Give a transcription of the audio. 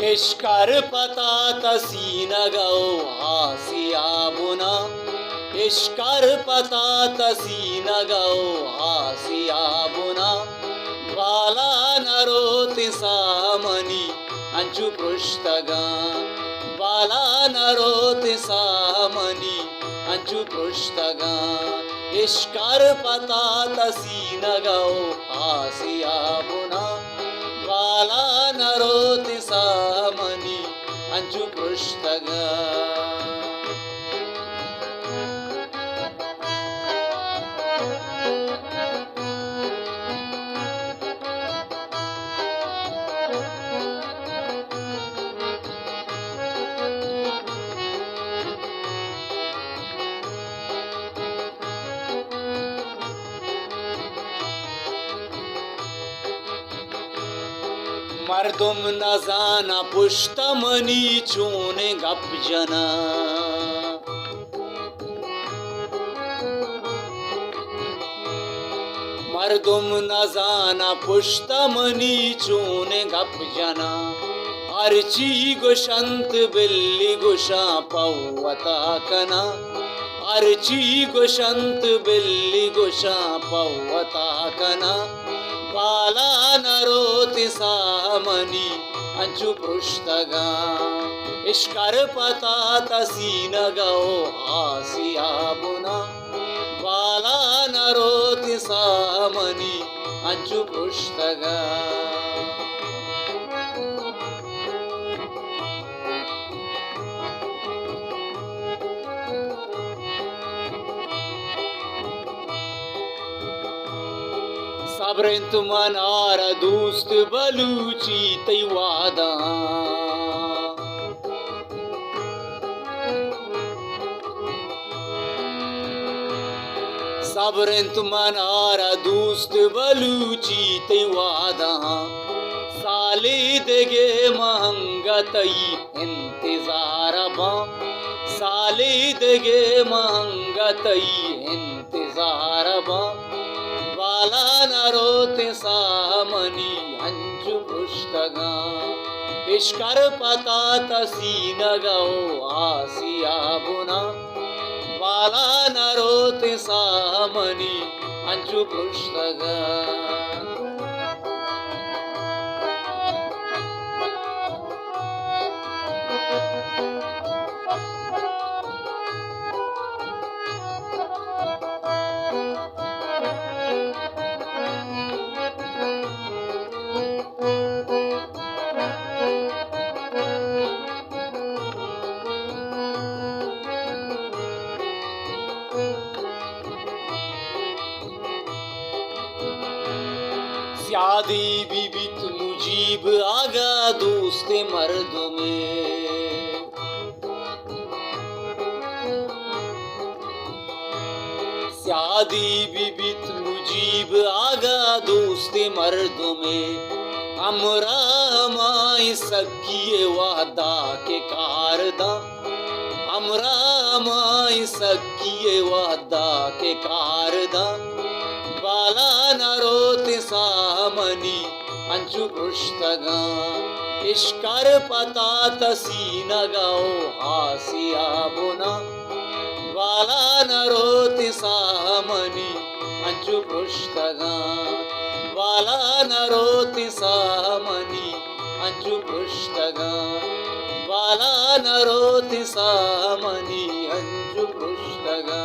एष्कर्पता तसीनगौ हासियाबुना एष्कर्पता तसीनगौ हासियाबुना बाला नरोति सामनि अंचु पृष्ठगा बाला नरोति सामनि अंचु पृष्ठगा एष्कर्पता तसीनगौ हासियाबुना बाला नरोति सामनि अंचु पृष्ठगा मर्दुम न जाना पुष्टमनी चूने गप जना मर्दुम न जाना पुष्टमनी चूने गप जना अर्ची गुशंत बिल्ली गुशा पौवता कना अर्ची गुशंत बिल्ली गुशा पौवता कना बाला नरोति सामनि अंचु पृष्ठगा एष्कर्पता तसीनगौ हासियाबुना बाला नरोति सामनि अंचु पृष्ठगा सबरेंतु मनार दोस्त बलूची तैवादा सबरेंतु मनार दोस्त बलूची तैवादा साले देगे महंगतई इंतजार बा साले देगे महंगतई इंतजार बा बाला नरोति सामनि अंचु पृष्ठगा एष्कर्पता तसीनगौ हासियाबुना बाला नरोति सामनि अंचु पृष्ठगा शादी बीबित मुजीब आगा दोस्त मर्द में शादी बीबित मुजीब आगा दोस्त मर्द में हमरा हमाई सकिए वादा के कारदा हमरा हमाई सकिए वादा के कारदा बाला नरोति सामनि अंचु पृष्ठगा एष्कर्पता तसीनगौ हासियाबुना बाला नरोति सामनि अंचु पृष्ठगा बाला नरोति सामनि अंचु पृष्ठगा बाला नरोति सामनि अंचु पृष्ठगा